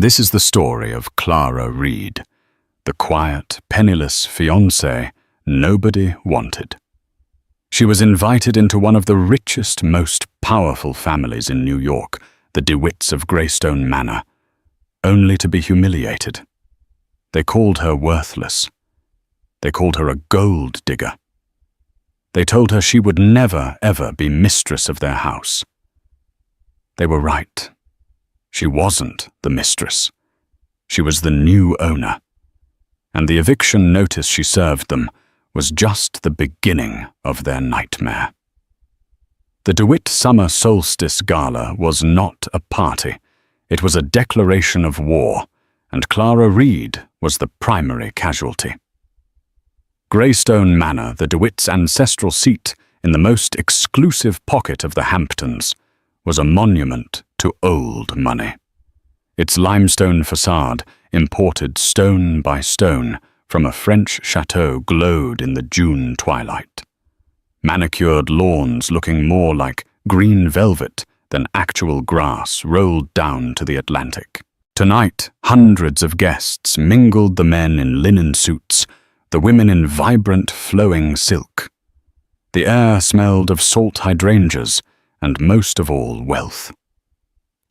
This is the story of Clara Reed, the quiet, penniless fiancée nobody wanted. She was invited into one of the richest, most powerful families in New York, the DeWitts of Greystone Manor, only to be humiliated. They called her worthless. They called her a gold digger. They told her she would never, ever be mistress of their house. They were right. She wasn't the mistress. She was the new owner. And the eviction notice she served them was just the beginning of their nightmare. The DeWitt Summer Solstice Gala was not a party. It was a declaration of war, and Clara Reed was the primary casualty. Greystone Manor, the DeWitts' ancestral seat in the most exclusive pocket of the Hamptons, was a monument to old money. Its limestone facade, imported stone by stone from a French chateau, glowed in the June twilight. Manicured lawns looking more like green velvet than actual grass rolled down to the Atlantic. Tonight, hundreds of guests mingled, the men in linen suits, the women in vibrant, flowing silk. The air smelled of salt hydrangeas and, most of all, wealth.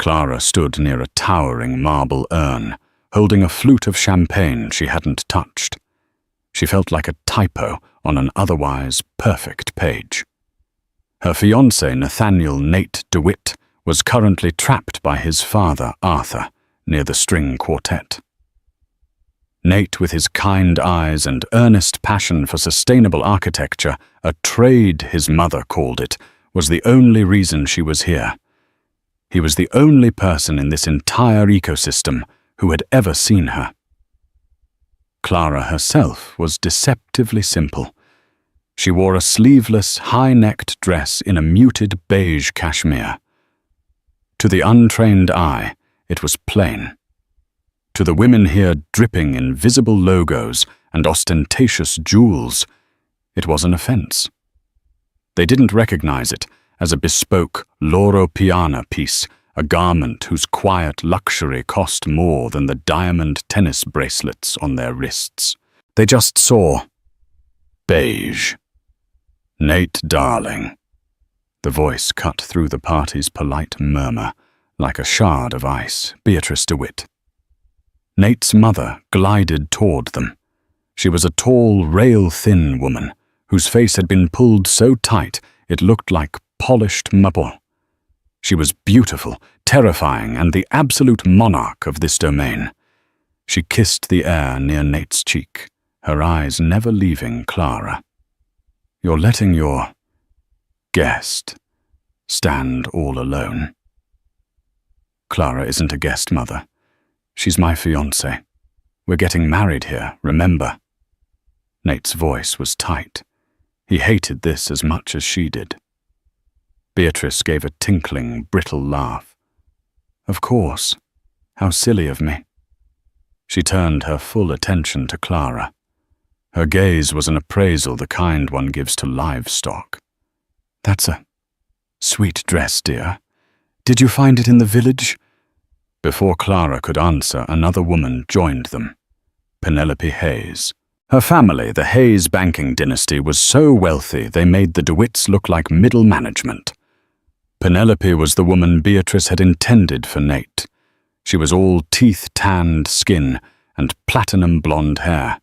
Clara stood near a towering marble urn, holding a flute of champagne she hadn't touched. She felt like a typo on an otherwise perfect page. Her fiancé, Nathaniel Nate DeWitt, was currently trapped by his father, Arthur, near the string quartet. Nate, with his kind eyes and earnest passion for sustainable architecture, a trade his mother called it, was the only reason she was here. He was the only person in this entire ecosystem who had ever seen her. Clara herself was deceptively simple. She wore a sleeveless, high-necked dress in a muted beige cashmere. To the untrained eye, it was plain. To the women here dripping in visible logos and ostentatious jewels, it was an offense. They didn't recognize it as a bespoke Loro Piana piece, a garment whose quiet luxury cost more than the diamond tennis bracelets on their wrists. They just saw beige. Nate, darling. The voice cut through the party's polite murmur like a shard of ice. Beatrice DeWitt. Nate's mother glided toward them. She was a tall, rail-thin woman whose face had been pulled so tight it looked like polished marble. She was beautiful, terrifying, and the absolute monarch of this domain. She kissed the air near Nate's cheek, her eyes never leaving Clara. You're letting your guest stand all alone. Clara isn't a guest, Mother. She's my fiancée. We're getting married here, remember? Nate's voice was tight. He hated this as much as she did. Beatrice gave a tinkling, brittle laugh. Of course. How silly of me. She turned her full attention to Clara. Her gaze was an appraisal, the kind one gives to livestock. That's a sweet dress, dear. Did you find it in the village? Before Clara could answer, another woman joined them. Penelope Hayes. Her family, the Hayes banking dynasty, was so wealthy they made the DeWitts look like middle management. Penelope was the woman Beatrice had intended for Nate. She was all teeth-tanned skin and platinum blonde hair.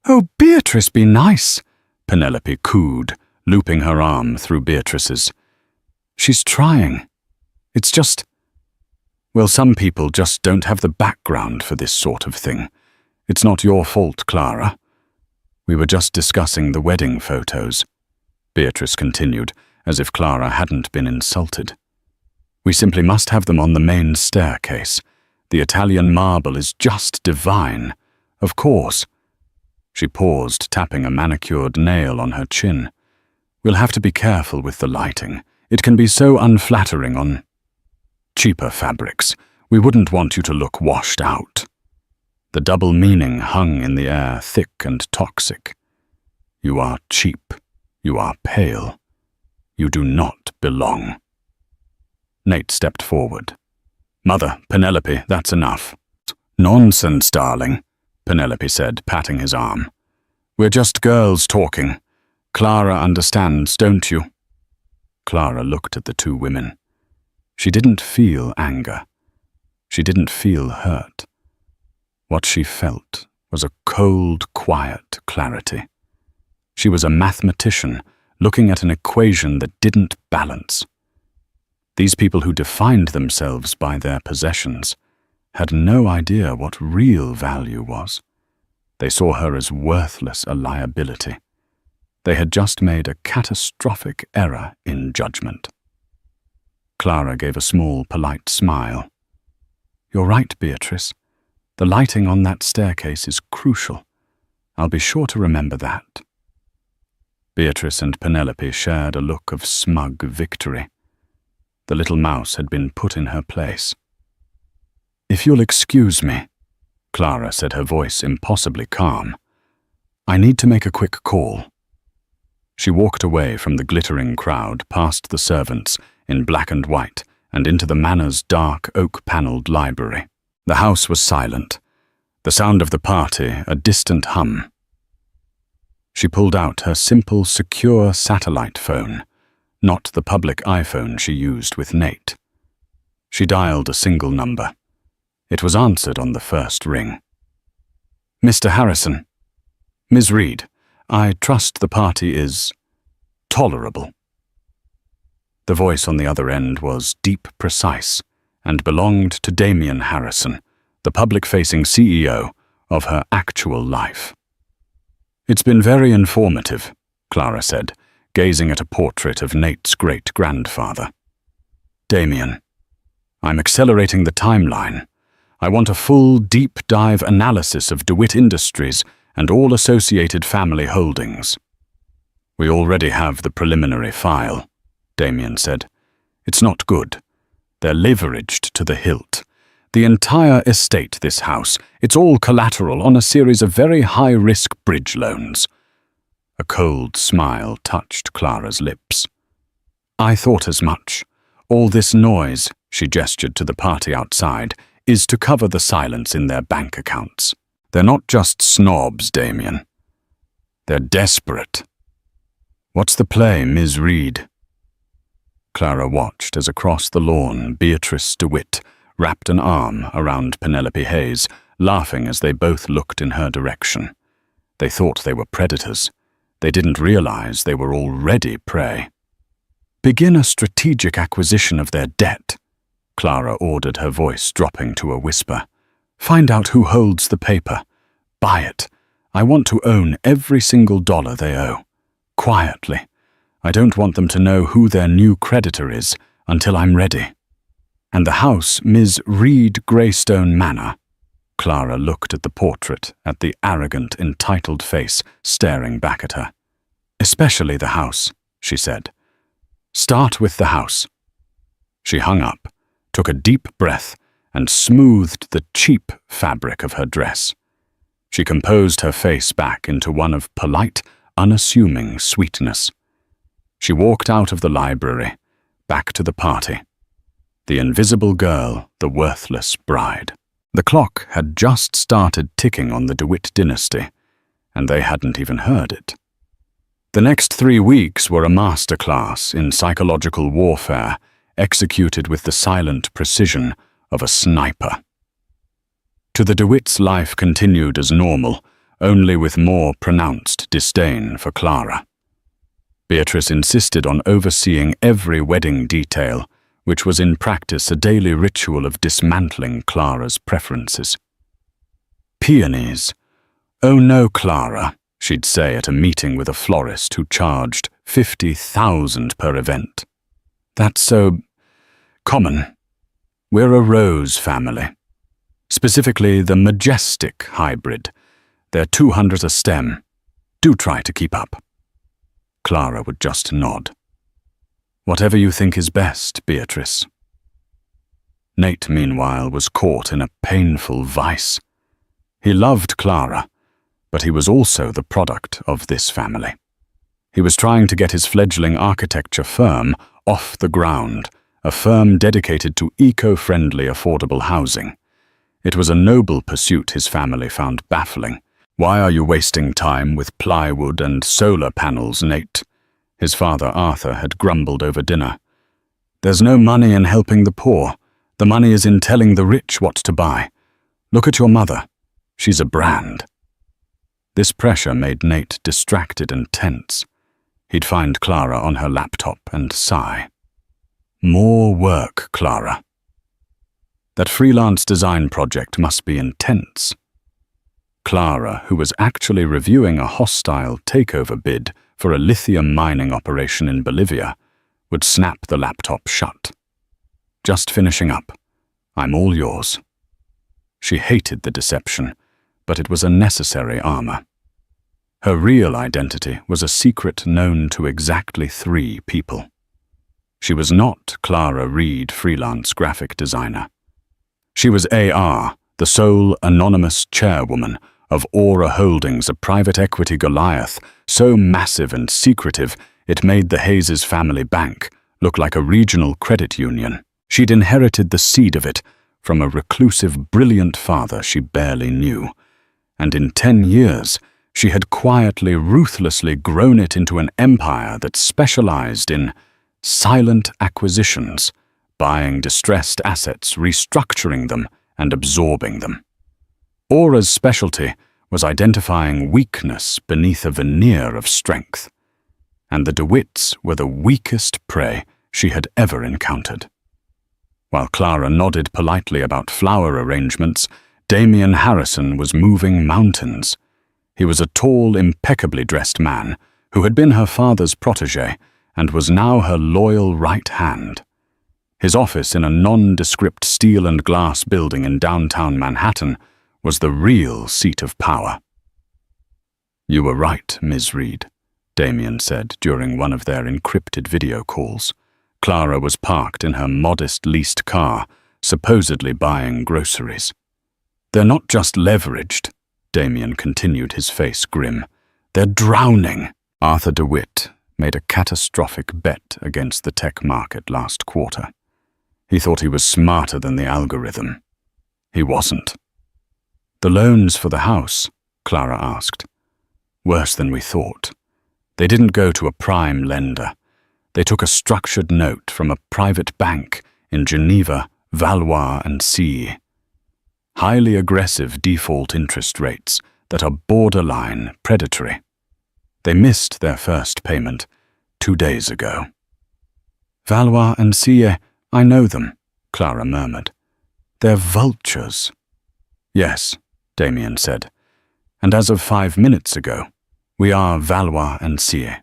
Oh, Beatrice, be nice, Penelope cooed, looping her arm through Beatrice's. She's trying. It's just... Well, some people just don't have the background for this sort of thing. It's not your fault, Clara. We were just discussing the wedding photos, Beatrice continued, as if Clara hadn't been insulted. We simply must have them on the main staircase. The Italian marble is just divine. Of course. She paused, tapping a manicured nail on her chin. We'll have to be careful with the lighting. It can be so unflattering on cheaper fabrics. We wouldn't want you to look washed out. The double meaning hung in the air, thick and toxic. You are cheap. You are pale. You do not belong. Nate stepped forward. Mother, Penelope, that's enough. Nonsense, darling, Penelope said, patting his arm. We're just girls talking. Clara understands, don't you? Clara looked at the two women. She didn't feel anger. She didn't feel hurt. What she felt was a cold, quiet clarity. She was a mathematician looking at an equation that didn't balance. These people who defined themselves by their possessions had no idea what real value was. They saw her as worthless a liability. They had just made a catastrophic error in judgment. Clara gave a small, polite smile. You're right, Beatrice. The lighting on that staircase is crucial. I'll be sure to remember that. Beatrice and Penelope shared a look of smug victory. The little mouse had been put in her place. If you'll excuse me, Clara said, her voice impossibly calm. I need to make a quick call. She walked away from the glittering crowd, past the servants in black and white, and into the manor's dark, oak-panelled library. The house was silent, the sound of the party a distant hum. She pulled out her simple, secure satellite phone, not the public iPhone she used with Nate. She dialed a single number. It was answered on the first ring. Mr. Harrison. Ms. Reed, I trust the party is tolerable. The voice on the other end was deep, precise, and belonged to Damien Harrison, the public-facing CEO of her actual life. It's been very informative, Clara said, gazing at a portrait of Nate's great-grandfather. Damien, I'm accelerating the timeline. I want a full, deep-dive analysis of DeWitt Industries and all associated family holdings. We already have the preliminary file, Damien said. It's not good. They're leveraged to the hilt. The entire estate, this house, it's all collateral on a series of very high-risk bridge loans. A cold smile touched Clara's lips. I thought as much. All this noise, she gestured to the party outside, is to cover the silence in their bank accounts. They're not just snobs, Damien. They're desperate. What's the play, Ms. Reed? Clara watched as across the lawn Beatrice DeWitt wrapped an arm around Penelope Hayes, laughing as they both looked in her direction. They thought they were predators. They didn't realize they were already prey. Begin a strategic acquisition of their debt, Clara ordered, her voice dropping to a whisper. Find out who holds the paper. Buy it. I want to own every single dollar they owe. Quietly. I don't want them to know who their new creditor is until I'm ready. And the house, Ms. Reed Greystone Manor. Clara looked at the portrait, at the arrogant, entitled face staring back at her. Especially the house, she said. Start with the house. She hung up, took a deep breath, and smoothed the cheap fabric of her dress. She composed her face back into one of polite, unassuming sweetness. She walked out of the library, back to the party. The invisible girl, the worthless bride. The clock had just started ticking on the DeWitt dynasty, and they hadn't even heard it. The next 3 weeks were a masterclass in psychological warfare, executed with the silent precision of a sniper. To the DeWitts, life continued as normal, only with more pronounced disdain for Clara. Beatrice insisted on overseeing every wedding detail, which was in practice a daily ritual of dismantling Clara's preferences. Peonies. Oh no, Clara, she'd say at a meeting with a florist who charged $50,000 per event. That's so common. We're a rose family. Specifically the majestic hybrid. They're $200 a stem. Do try to keep up. Clara would just nod. Whatever you think is best, Beatrice. Nate, meanwhile, was caught in a painful vice. He loved Clara, but he was also the product of this family. He was trying to get his fledgling architecture firm off the ground a firm dedicated to eco-friendly affordable housing. It was a noble pursuit his family found baffling. "Why are you wasting time with plywood and solar panels, Nate?" his father Arthur had grumbled over dinner. "There's no money in helping the poor. The money is in telling the rich what to buy. Look at your mother. She's a brand." This pressure made Nate distracted and tense. He'd find Clara on her laptop and sigh. More work, Clara. That freelance design project must be intense. Clara, who was actually reviewing a hostile takeover bid for a lithium mining operation in Bolivia, would snap the laptop shut. "Just finishing up. I'm all yours." She hated the deception, but it was a necessary armor. Her real identity was a secret known to exactly 3 people. She was not Clara Reed, freelance graphic designer. She was AR, the sole anonymous chairwoman of Aura Holdings, a private equity Goliath, so massive and secretive it made the Hayes' family bank look like a regional credit union. She'd inherited the seed of it from a reclusive, brilliant father she barely knew, and in 10 years she had quietly, ruthlessly grown it into an empire that specialized in silent acquisitions, buying distressed assets, restructuring them, and absorbing them. Aura's specialty was identifying weakness beneath a veneer of strength, and the DeWitts were the weakest prey she had ever encountered. While Clara nodded politely about flower arrangements, Damian Harrison was moving mountains. He was a tall, impeccably dressed man who had been her father's protégé and was now her loyal right hand. His office in a nondescript steel and glass building in downtown Manhattan was the real seat of power. "You were right, Ms. Reed," Damian said during one of their encrypted video calls. Clara was parked in her modest leased car, supposedly buying groceries. "They're not just leveraged," Damian continued, his face grim. "They're drowning." Arthur DeWitt made a catastrophic bet against the tech market last quarter. He thought he was smarter than the algorithm. He wasn't. "The loans for the house?" Clara asked. "Worse than we thought. They didn't go to a prime lender. They took a structured note from a private bank in Geneva, Valois andCie. Highly aggressive default interest rates that are borderline predatory. They missed their first payment 2 days ago." "Valois andCie, I know them," Clara murmured. "They're vultures." "Yes," Damian said. "And as of 5 minutes ago, we are Valois andCie.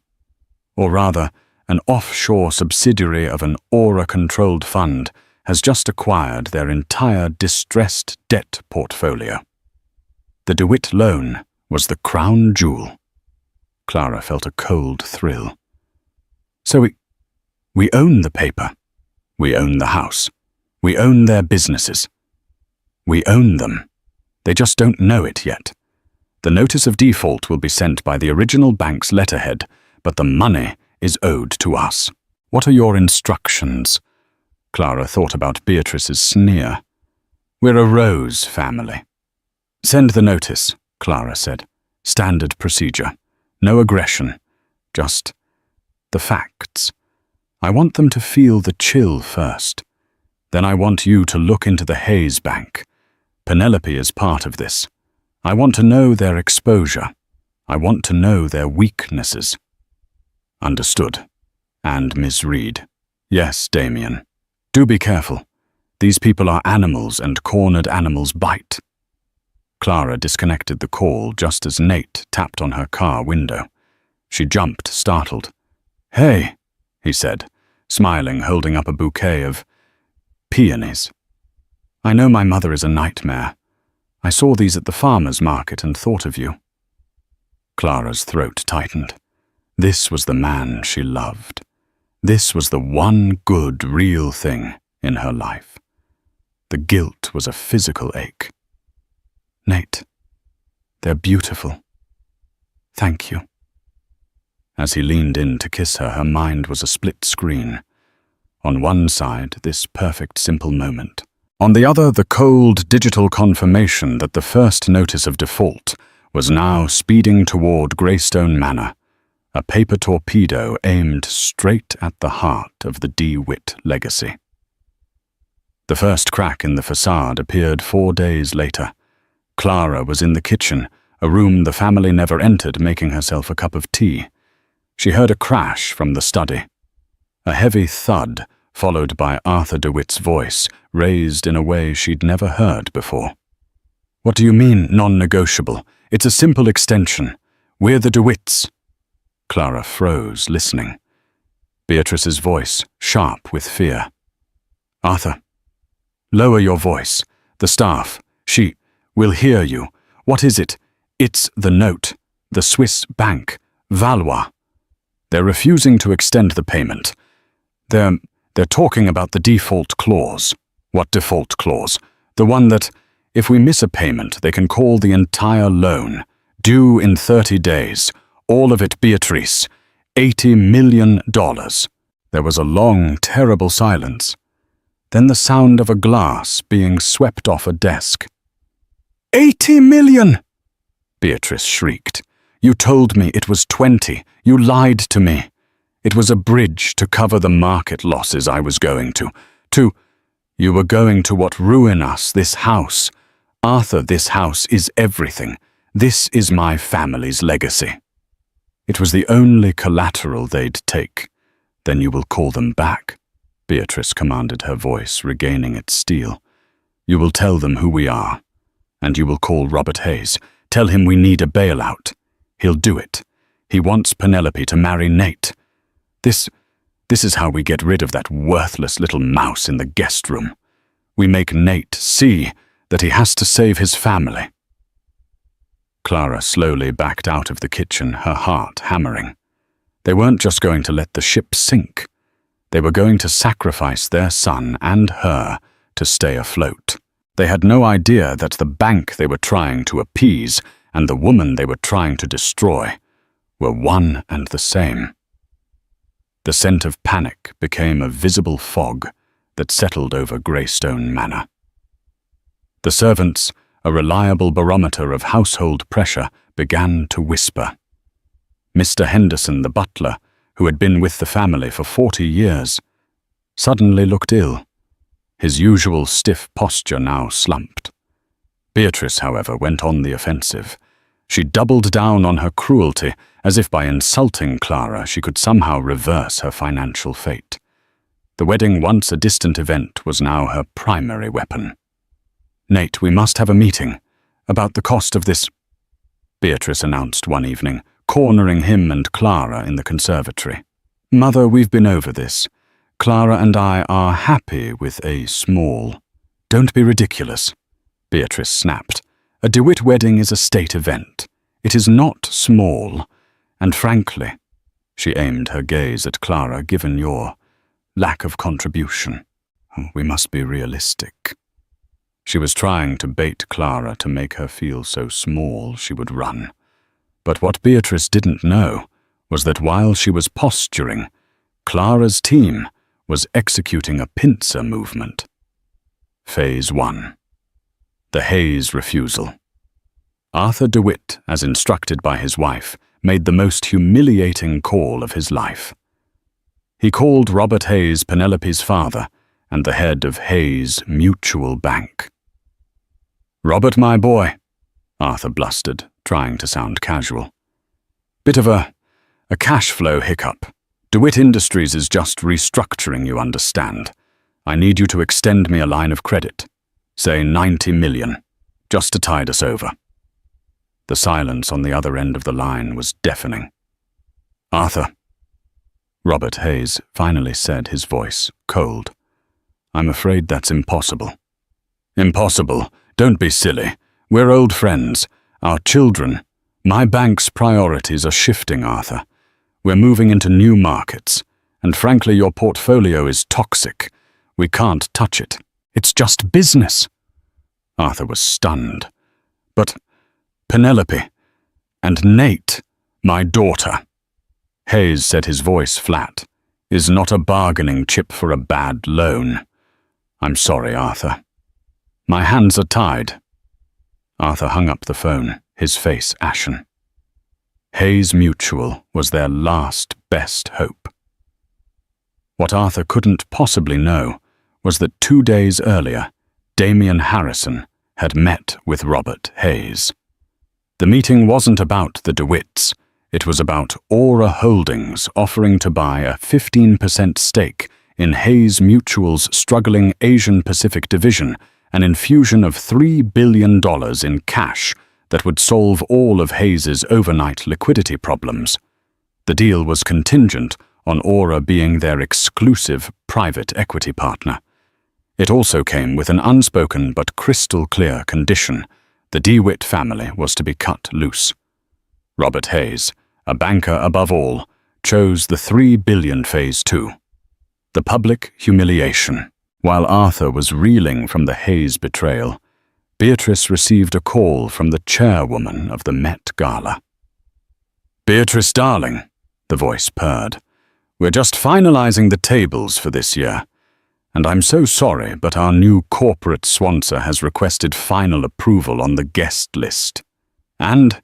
Or rather, an offshore subsidiary of an Aura-controlled fund has just acquired their entire distressed debt portfolio. The DeWitt loan was the crown jewel." Clara felt a cold thrill. "So we own the paper. We own the house. We own their businesses. We own them. They just don't know it yet. The notice of default will be sent by the original bank's letterhead, but the money is owed to us. What are your instructions?" Clara thought about Beatrice's sneer. "We're a Rose family." "Send the notice," Clara said. "Standard procedure. No aggression. Just the facts. I want them to feel the chill first. Then I want you to look into the Hayes Bank. Penelope is part of this. I want to know their exposure. I want to know their weaknesses." "Understood. And Ms. Reed." "Yes, Damian. Do be careful. These people are animals, and cornered animals bite." Clara disconnected the call just as Nate tapped on her car window. She jumped, startled. "Hey," he said, smiling, holding up a bouquet of peonies. "I know my mother is a nightmare. I saw these at the farmer's market and thought of you." Clara's throat tightened. This was the man she loved. This was the one good, real thing in her life. The guilt was a physical ache. "Nate, they're beautiful. Thank you." As he leaned in to kiss her, her mind was a split screen. On one side, this perfect simple moment. On the other, the cold digital confirmation that the first notice of default was now speeding toward Greystone Manor, a paper torpedo aimed straight at the heart of the DeWitt legacy. The first crack in the facade appeared 4 days later. Clara was in the kitchen, a room the family never entered, making herself a cup of tea. She heard a crash from the study. A heavy thud, followed by Arthur DeWitt's voice, raised in a way she'd never heard before. "What do you mean, non-negotiable? It's a simple extension. We're the DeWitts." Clara froze, listening. Beatrice's voice, sharp with fear. "Arthur, lower your voice. The staff, will hear you. What is it? It's the note. The Swiss bank. Valois. They're refusing to extend the payment. They're talking about the default clause." "What default clause?" "The one that, if we miss a payment, they can call the entire loan. Due in 30 days. All of it, Beatrice. $80 million. There was a long, terrible silence. Then the sound of a glass being swept off a desk. $80 million! Beatrice shrieked. "You told me it was 20. You lied to me. It was a bridge to cover the market losses I was going to. You were going to what ruin us, this house. Arthur, this house is everything. This is my family's legacy. It was the only collateral they'd take. Then you will call them back," Beatrice commanded, her voice regaining its steel. "You will tell them who we are. And you will call Robert Hayes. Tell him we need a bailout. He'll do it. He wants Penelope to marry Nate. This is how we get rid of that worthless little mouse in the guest room. We make Nate see that he has to save his family." Clara slowly backed out of the kitchen, her heart hammering. They weren't just going to let the ship sink. They were going to sacrifice their son and her to stay afloat. They had no idea that the bank they were trying to appease and the woman they were trying to destroy were one and the same. The scent of panic became a visible fog that settled over Greystone Manor. The servants, a reliable barometer of household pressure, began to whisper. Mr. Henderson, the butler, who had been with the family for 40 years, suddenly looked ill. His usual stiff posture now slumped. Beatrice, however, went on the offensive. She doubled down on her cruelty, as if by insulting Clara she could somehow reverse her financial fate. The wedding, once a distant event, was now her primary weapon. "Nate, we must have a meeting about the cost of this," Beatrice announced one evening, cornering him and Clara in the conservatory. "Mother, we've been over this. Clara and I are happy with a small—" "Don't be ridiculous," Beatrice snapped. "A DeWitt wedding is a state event. It is not small, and frankly," she aimed her gaze at Clara, "given your lack of contribution, we must be realistic." She was trying to bait Clara to make her feel so small she would run. But what Beatrice didn't know was that while she was posturing, Clara's team was executing a pincer movement. Phase 1. The Hayes refusal. Arthur DeWitt, as instructed by his wife, made the most humiliating call of his life. He called Robert Hayes Penelope's father and the head of Hayes Mutual Bank. "Robert, my boy," Arthur blustered, trying to sound casual. "Bit of a cash flow hiccup. DeWitt Industries is just restructuring, you understand. I need you to extend me a line of credit. Say 90 million, just to tide us over." The silence on the other end of the line was deafening. "Arthur," Robert Hayes finally said, his voice cold. "I'm afraid that's impossible." "Impossible? Don't be silly. We're old friends. Our children. My bank's priorities are shifting, Arthur. We're moving into new markets, and frankly, your portfolio is toxic. We can't touch it. It's just business." Arthur was stunned. "But Penelope and Nate, my daughter." Hayes said, his voice flat. is not a bargaining chip for a bad loan. I'm sorry, Arthur. My hands are tied. Arthur hung up the phone, his face ashen. Hayes Mutual was their last best hope. What Arthur couldn't possibly know was that 2 days earlier, Damian Harrison had met with Robert Hayes. The meeting wasn't about the DeWitts. It was about Aura Holdings offering to buy a 15% stake in Hayes Mutual's struggling Asian-Pacific division, an infusion of $3 billion in cash that would solve all of Hayes's overnight liquidity problems. The deal was contingent on Aura being their exclusive private equity partner. It also came with an unspoken but crystal-clear condition. The DeWitt family was to be cut loose. Robert Hayes, a banker above all, chose the $3 billion Phase 2. The public humiliation. While Arthur was reeling from the Hayes betrayal, Beatrice received a call from the chairwoman of the Met Gala. "Beatrice, darling," the voice purred, "we're just finalizing the tables for this year. And I'm so sorry, but our new corporate sponsor has requested final approval on the guest list. And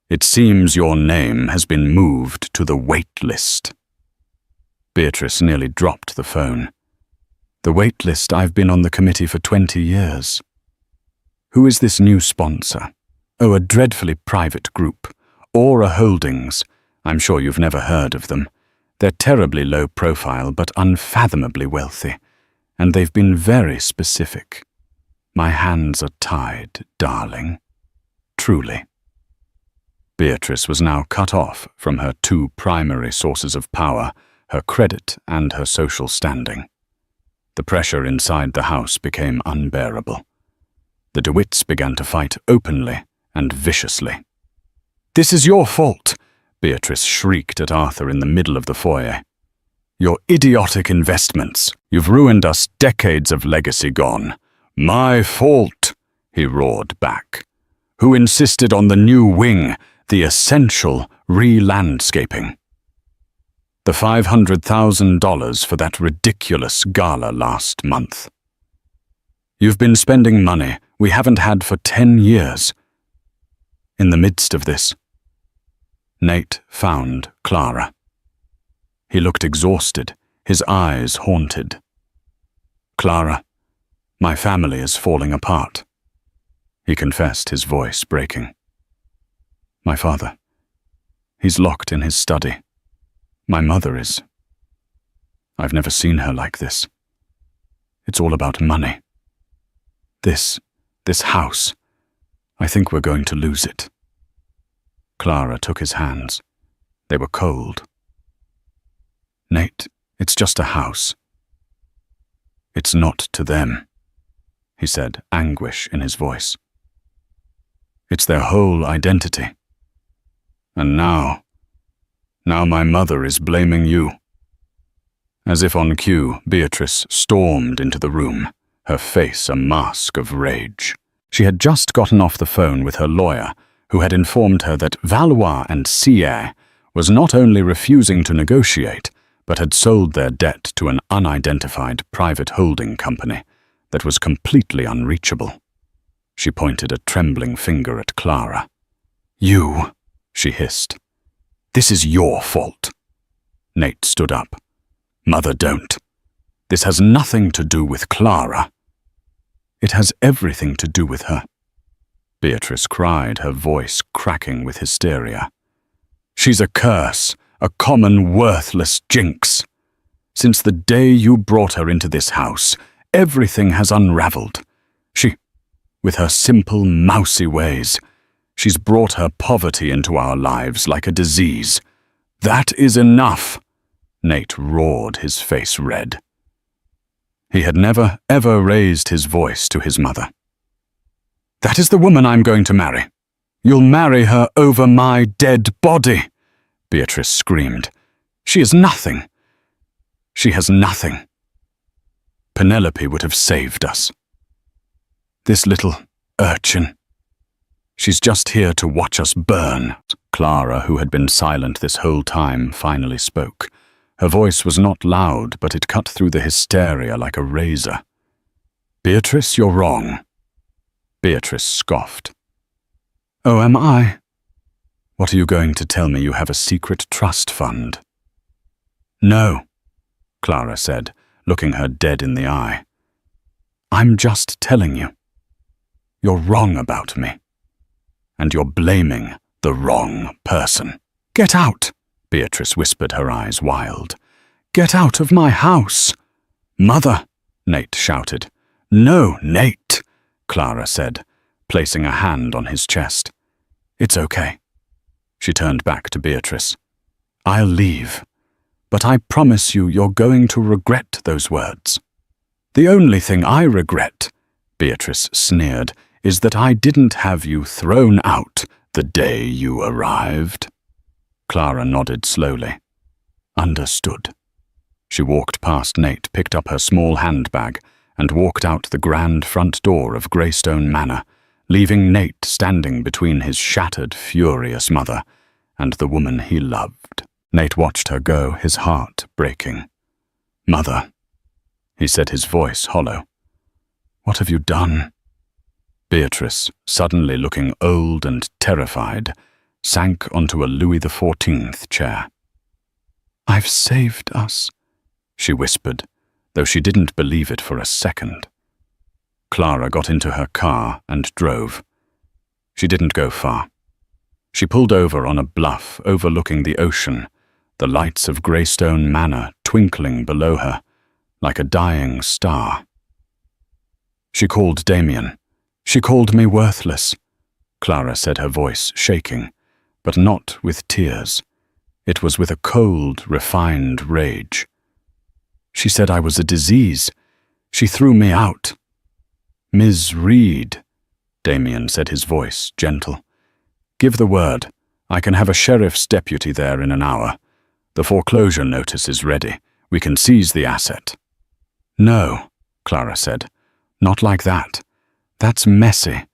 it seems your name has been moved to the wait list." Beatrice nearly dropped the phone. "The wait list? I've been on the committee for 20 years. Who is this new sponsor?" "Oh, a dreadfully private group. Aura Holdings. I'm sure you've never heard of them. They're terribly low profile but unfathomably wealthy. And they've been very specific. My hands are tied, darling. Truly." Beatrice was now cut off from her 2 primary sources of power, her credit and her social standing. The pressure inside the house became unbearable. The DeWitts began to fight openly and viciously. "This is your fault," Beatrice shrieked at Arthur in the middle of the foyer. "Your idiotic investments. You've ruined us, decades of legacy gone." "My fault," he roared back. "Who insisted on the new wing, the essential re-landscaping? The $500,000 for that ridiculous gala last month. You've been spending money we haven't had for 10 years. In the midst of this, Nate found Clara. He looked exhausted, his eyes haunted. "Clara, my family is falling apart," he confessed, his voice breaking. "My father, he's locked in his study. My mother is. I've never seen her like this. It's all about money. This house, I think we're going to lose it." Clara took his hands. They were cold. "Nate, it's just a house." "It's not to them," he said, anguish in his voice. "It's their whole identity. And now my mother is blaming you." As if on cue, Beatrice stormed into the room, her face a mask of rage. She had just gotten off the phone with her lawyer, who had informed her that Valois and Sierre was not only refusing to negotiate, but had sold their debt to an unidentified private holding company that was completely unreachable. She pointed a trembling finger at Clara. "You," she hissed. "This is your fault." Nate stood up. "Mother, don't. This has nothing to do with Clara." "It has everything to do with her," Beatrice cried, her voice cracking with hysteria. "She's a curse, a common, worthless jinx. Since the day you brought her into this house, everything has unraveled. With her simple, mousy ways, she's brought her poverty into our lives like a disease. That is enough," Nate roared, his face red. He had never, ever raised his voice to his mother. "That is the woman I'm going to marry. You'll marry her over my dead body," Beatrice screamed. "She is nothing. She has nothing. Penelope would have saved us. This little urchin. She's just here to watch us burn." Clara, who had been silent this whole time, finally spoke, Her voice was not loud, but it cut through the hysteria like a razor. "Beatrice, you're wrong." Beatrice scoffed. "Oh, am I? What are you going to tell me you have a secret trust fund?" "No," Clara said, looking her dead in the eye. "I'm just telling you. You're wrong about me. And you're blaming the wrong person." "Get out!" Beatrice whispered, her eyes wild. "Get out of my house!" "Mother!" Nate shouted. "No, Nate," Clara said, placing a hand on his chest. "It's okay." She turned back to Beatrice. "I'll leave, but I promise you you're going to regret those words." "The only thing I regret," Beatrice sneered, "is that I didn't have you thrown out the day you arrived." Clara nodded slowly. "Understood." She walked past Nate, picked up her small handbag, and walked out the grand front door of Greystone Manor, leaving Nate standing between his shattered, furious mother and the woman he loved. Nate watched her go, his heart breaking. "Mother," he said, his voice hollow. "What have you done?" Beatrice, suddenly looking old and terrified, sank onto a Louis XIV chair. "I've saved us," she whispered, though she didn't believe it for a second. Clara got into her car and drove. She didn't go far. She pulled over on a bluff overlooking the ocean, the lights of Greystone Manor twinkling below her, like a dying star. She called Damien. "She called me worthless," Clara said, her voice shaking, but not with tears. It was with a cold, refined rage. "She said I was a disease. She threw me out." "Ms. Reed," Damien said, his voice gentle. "Give the word. I can have a sheriff's deputy there in an hour. The foreclosure notice is ready. We can seize the asset." "No," Clara said. "Not like that. That's messy.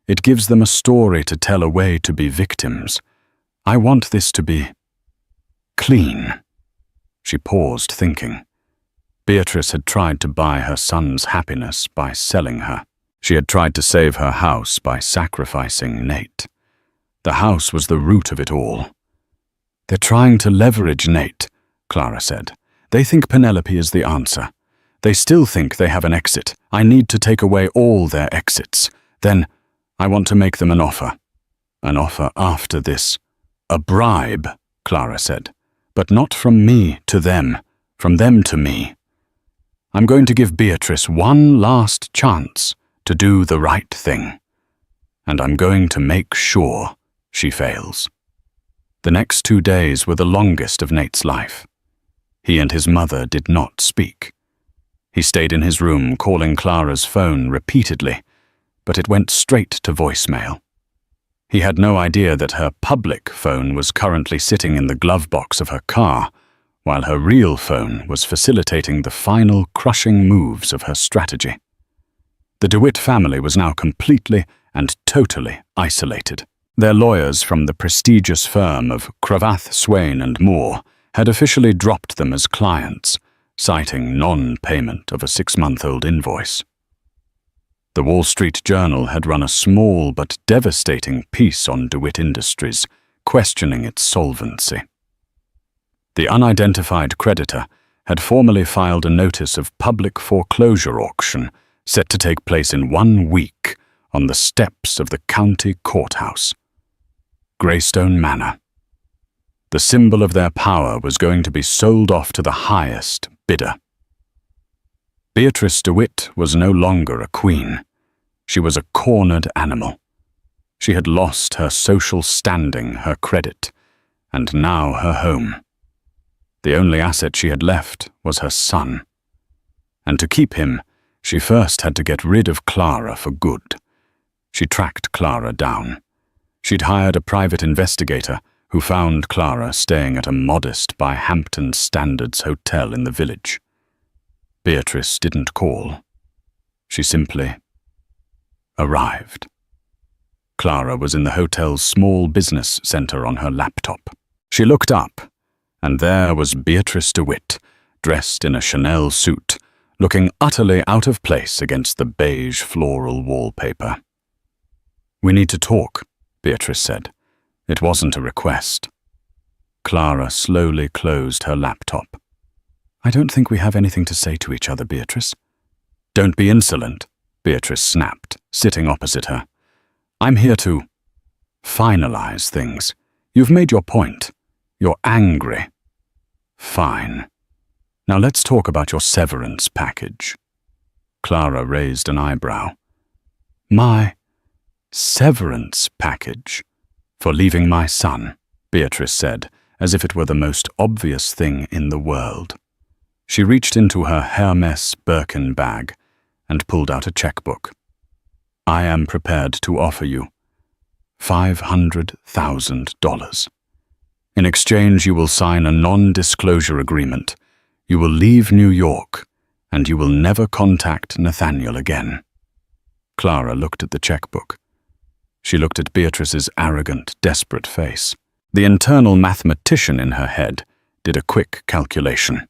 It gives them a story to tell, a way to be victims. I want this to be clean." She paused, thinking. Beatrice had tried to buy her son's happiness by selling her. She had tried to save her house by sacrificing Nate. The house was the root of it all. "They're trying to leverage Nate," Clara said. "They think Penelope is the answer. They still think they have an exit. I need to take away all their exits. Then I want to make them an offer. An offer after this. A bribe," Clara said. "But not from me to them, from them to me. I'm going to give Beatrice one last chance to do the right thing. And I'm going to make sure she fails." The next 2 days were the longest of Nate's life. He and his mother did not speak. He stayed in his room, calling Clara's phone repeatedly, but it went straight to voicemail. He had no idea that her public phone was currently sitting in the glove box of her car, while her real phone was facilitating the final crushing moves of her strategy. The DeWitt family was now completely and totally isolated. Their lawyers from the prestigious firm of Cravath, Swain and Moore had officially dropped them as clients, citing non-payment of a 6-month-old invoice. The Wall Street Journal had run a small but devastating piece on DeWitt Industries, questioning its solvency. The unidentified creditor had formally filed a notice of public foreclosure auction set to take place in 1 week on the steps of the county courthouse. Greystone Manor. The symbol of their power was going to be sold off to the highest bidder. Beatrice DeWitt was no longer a queen. She was a cornered animal. She had lost her social standing, her credit, and now her home. The only asset she had left was her son. And to keep him, she first had to get rid of Clara for good. She tracked Clara down. She'd hired a private investigator who found Clara staying at a modest by Hampton Standards hotel in the village. Beatrice didn't call. She simply arrived. Clara was in the hotel's small business center on her laptop. She looked up, And there was Beatrice DeWitt, dressed in a Chanel suit, looking utterly out of place against the beige floral wallpaper. "We need to talk," Beatrice said. It wasn't a request. Clara slowly closed her laptop. "I don't think we have anything to say to each other, Beatrice." "Don't be insolent," Beatrice snapped, sitting opposite her. "I'm here to finalize things. You've made your point. You're angry. Fine. Now let's talk about your severance package." Clara raised an eyebrow. "My severance package for leaving my son," Beatrice said, as if it were the most obvious thing in the world. She reached into her Hermes Birkin bag and pulled out a checkbook. "I am prepared to offer you $500,000. In exchange, you will sign a non-disclosure agreement. You will leave New York, and you will never contact Nathaniel again." Clara looked at the checkbook. She looked at Beatrice's arrogant, desperate face. The internal mathematician in her head did a quick calculation.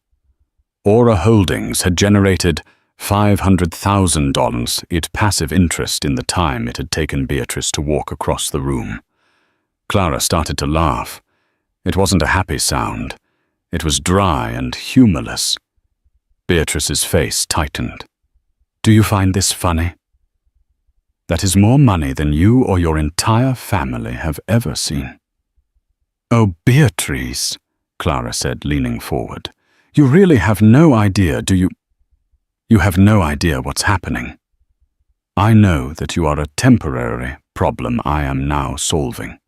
Aura Holdings had generated $500,000 in passive interest in the time it had taken Beatrice to walk across the room. Clara started to laugh. It wasn't a happy sound. It was dry and humorless. Beatrice's face tightened. "Do you find this funny?" "That is more money than you or your entire family have ever seen." "Oh, Beatrice," Clara said, leaning forward. "You really have no idea, do you? You have no idea what's happening. I know that you are a temporary problem I am now solving.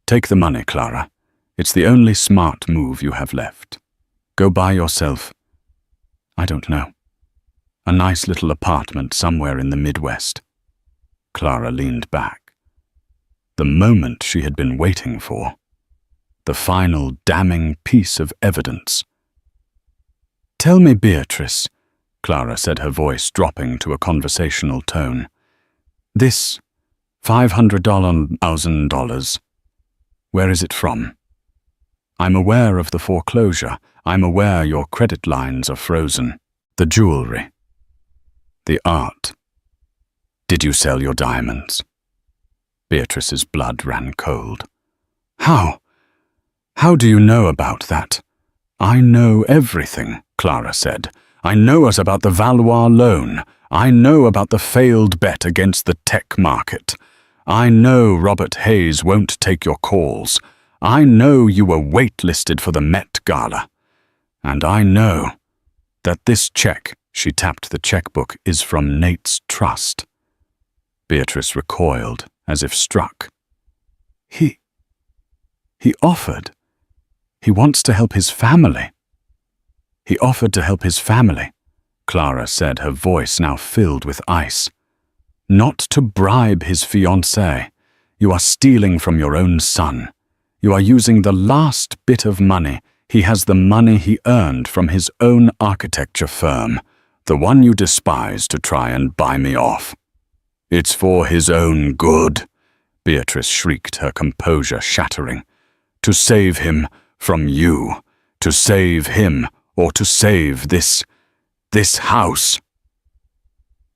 Take the money, Clara. It's the only smart move you have left. Go buy yourself, I don't know, a nice little apartment somewhere in the Midwest." Clara leaned back. The moment she had been waiting for. The final damning piece of evidence. "Tell me, Beatrice," Clara said, her voice dropping to a conversational tone. "This $500,000, where is it from? I'm aware of the foreclosure. I'm aware your credit lines are frozen. The jewelry. The art. Did you sell your diamonds?" Beatrice's blood ran cold. How do you know about that?" "I know everything," Clara said. "I know about the Valois loan. I know about the failed bet against the tech market. I know Robert Hayes won't take your calls. I know you were waitlisted for the Met Gala. And I know that this check," she tapped the checkbook, "is from Nate's trust." Beatrice recoiled, as if struck. He offered. He wants to help his family." "He offered to help his family," Clara said, her voice now filled with ice. "Not to bribe his fiancée. You are stealing from your own son. You are using the last bit of money. He has the money he earned from his own architecture firm, the one you despise, to try and buy me off." "It's for his own good," Beatrice shrieked, her composure shattering. "To save him from you. To save him, or to save this house."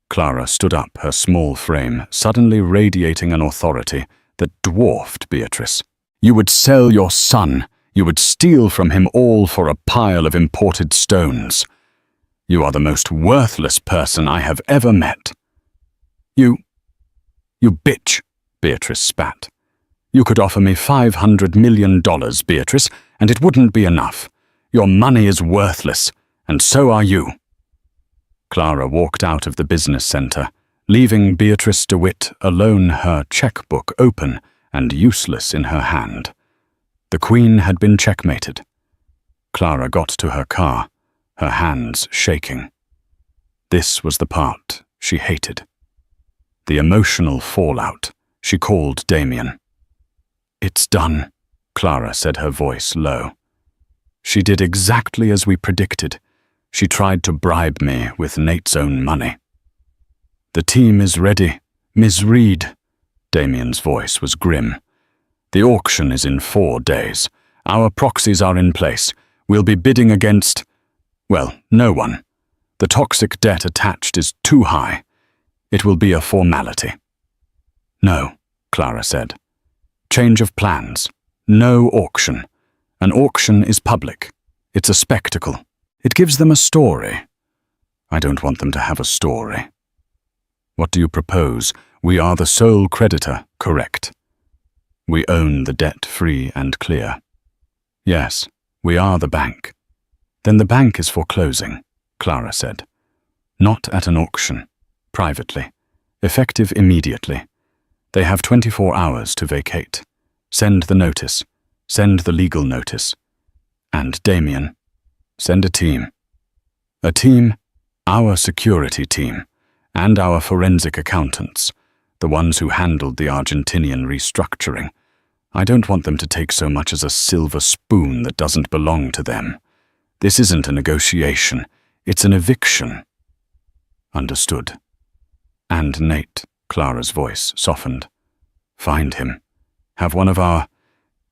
Clara stood up, her small frame suddenly radiating an authority that dwarfed Beatrice. "You would sell your son. You would steal from him all for a pile of imported stones. You are the most worthless person I have ever met." You bitch," Beatrice spat. "You could offer me $500 million, Beatrice, and it wouldn't be enough. Your money is worthless, and so are you." Clara walked out of the business center, leaving Beatrice DeWitt alone, her checkbook open and useless in her hand. The Queen had been checkmated. Clara got to her car, her hands shaking. This was the part she hated. The emotional fallout. She called Damien. "It's done," Clara said, her voice low. "She did exactly as we predicted. She tried to bribe me with Nate's own money." "The team is ready, Ms. Reed." Damien's voice was grim. "The auction is in 4 days. Our proxies are in place. We'll be bidding against, well, no one. The toxic debt attached is too high. It will be a formality." "No," Clara said. "Change of plans. No auction. An auction is public. It's a spectacle. It gives them a story. I don't want them to have a story." "What do you propose? We are the sole creditor, correct? We own the debt free and clear." "Yes, we are the bank." "Then the bank is foreclosing," Clara said. "Not at an auction. Privately. Effective immediately. They have 24 hours to vacate. Send the notice. Send the legal notice. And Damien, send a team. A team, our security team, and our forensic accountants, the ones who handled the Argentinian restructuring. I don't want them to take so much as a silver spoon that doesn't belong to them. This isn't a negotiation. It's an eviction." "Understood." "And Nate," Clara's voice softened. "Find him. Have one of our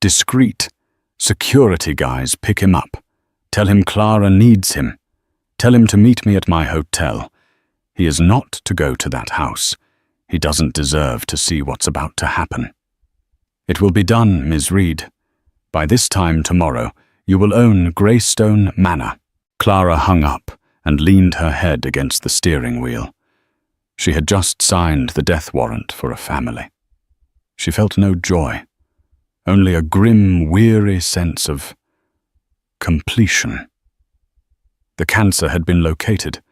discreet security guys pick him up. Tell him Clara needs him. Tell him to meet me at my hotel. He is not to go to that house. He doesn't deserve to see what's about to happen." "It will be done, Ms. Reed. By this time tomorrow, you will own Greystone Manor." Clara hung up and leaned her head against the steering wheel. She had just signed the death warrant for a family. She felt no joy, only a grim, weary sense of completion. The cancer had been located.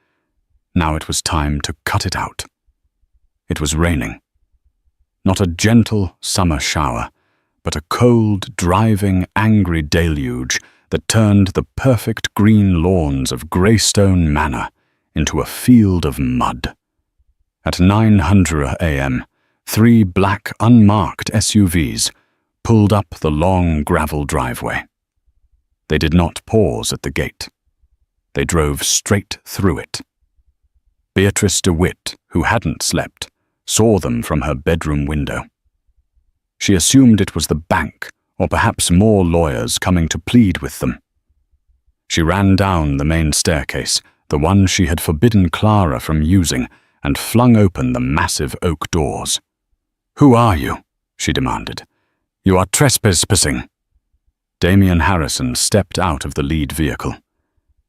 Now it was time to cut it out. It was raining. Not a gentle summer shower, but a cold, driving, angry deluge that turned the perfect green lawns of Greystone Manor into a field of mud. At 9:00 a.m., 3 black, unmarked SUVs pulled up the long gravel driveway. They did not pause at the gate. They drove straight through it. Beatrice DeWitt, who hadn't slept, saw them from her bedroom window. She assumed it was the bank, or perhaps more lawyers coming to plead with them. She ran down the main staircase, the one she had forbidden Clara from using, and flung open the massive oak doors. "Who are you?" she demanded. "You are trespassing." Damien Harrison stepped out of the lead vehicle.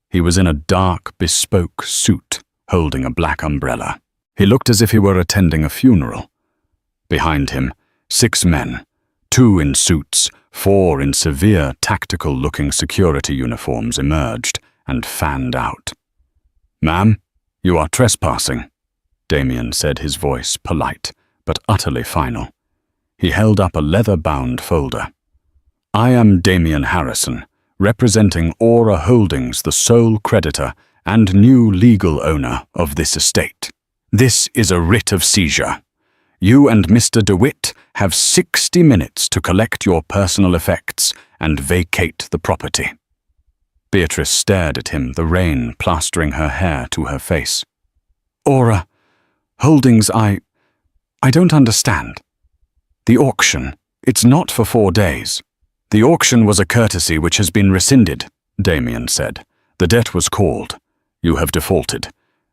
He was in a dark, bespoke suit, holding a black umbrella. He looked as if he were attending a funeral. Behind him, 6 men, 2 in suits, 4 in severe, tactical-looking security uniforms emerged and fanned out. "Ma'am, you are trespassing," Damien said, his voice polite, but utterly final. He held up a leather-bound folder. "I am Damien Harrison, representing Aura Holdings, the sole creditor and new legal owner of this estate. This is a writ of seizure. You and Mr. DeWitt have 60 minutes to collect your personal effects and vacate the property." Beatrice stared at him, the rain plastering her hair to her face. "Aura Holdings, I don't understand. The auction, it's not for 4 days. The auction was a courtesy which has been rescinded," Damien said. "The debt was called. You have defaulted.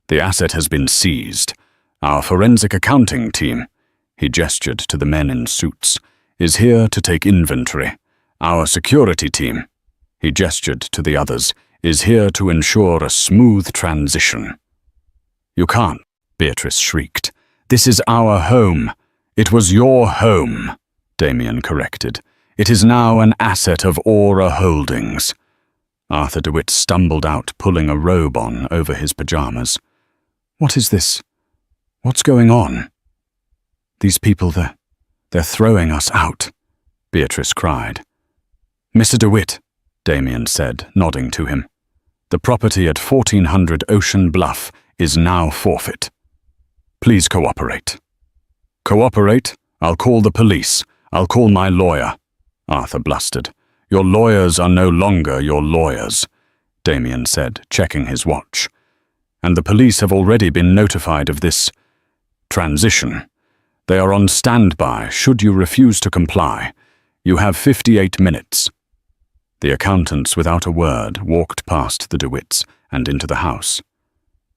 The asset has been seized. Our forensic accounting team," he gestured to the men in suits, "is here to take inventory. Our security team," he gestured to the others, "is here to ensure a smooth transition." "You can't," Beatrice shrieked. "This is our home." "It was your home," Damien corrected. "It is now an asset of Aura Holdings." Arthur DeWitt stumbled out, pulling a robe on over his pajamas. "What is this? What's going on?" "These people, they're throwing us out," Beatrice cried. "Mr. DeWitt," Damien said, nodding to him. "The property at 1400 Ocean Bluff is now forfeit. Please cooperate." "Cooperate? I'll call the police. I'll call my lawyer," Arthur blustered. "Your lawyers are no longer your lawyers," Damien said, checking his watch. "And the police have already been notified of this transition. They are on standby should you refuse to comply. You have 58 minutes. The accountants, without a word, walked past the DeWitts and into the house.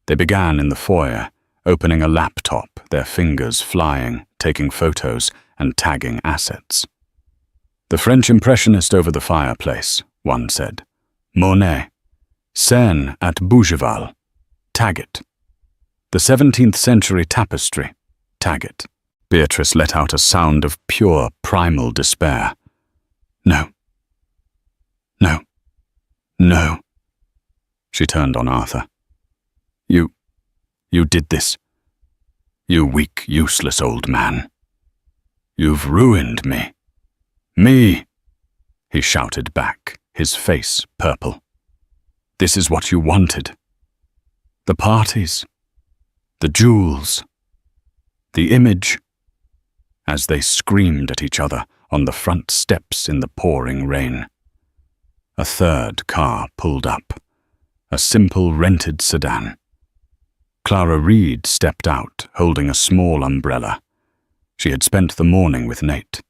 They began in the foyer, opening a laptop, their fingers flying, taking photos and tagging assets. "The French impressionist over the fireplace," one said. "Monet. Scène at Bougival. Tag it. The 17th century tapestry. Tag it." Beatrice let out a sound of pure, primal despair. "No. No. No." She turned on Arthur. You did this. You weak, useless old man. You've ruined me. Me!" he shouted back, his face purple. "This is what you wanted. The parties. The jewels. The image." As they screamed at each other on the front steps in the pouring rain. A third car pulled up, a simple rented sedan. Clara Reed stepped out, holding a small umbrella. She had spent the morning with Nate.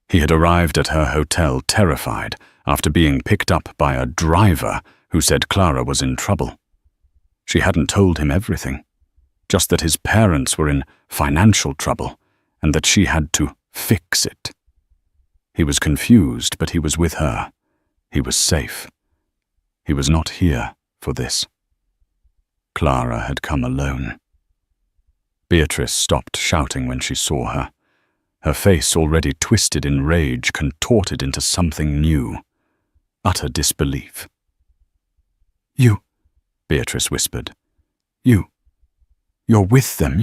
He had arrived at her hotel terrified after being picked up by a driver who said Clara was in trouble. She hadn't told him everything, just that his parents were in financial trouble and that she had to fix it. He was confused, but he was with her. He was safe. He was not here for this. Clara had come alone. Beatrice stopped shouting when she saw her. Her face, already twisted in rage, contorted into something new. Utter disbelief. "You," Beatrice whispered. You're with them,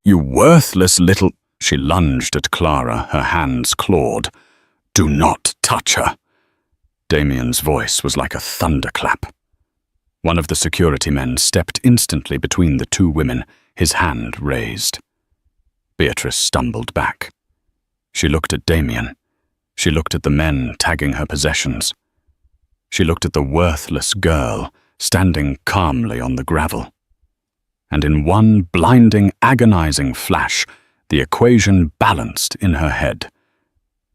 you worthless little—" She lunged at Clara, her hands clawed. "Do not touch her." Damien's voice was like a thunderclap. One of the security men stepped instantly between the two women, his hand raised. Beatrice stumbled back. She looked at Damien. She looked at the men tagging her possessions. She looked at the worthless girl standing calmly on the gravel. And in one blinding, agonizing flash, the equation balanced in her head.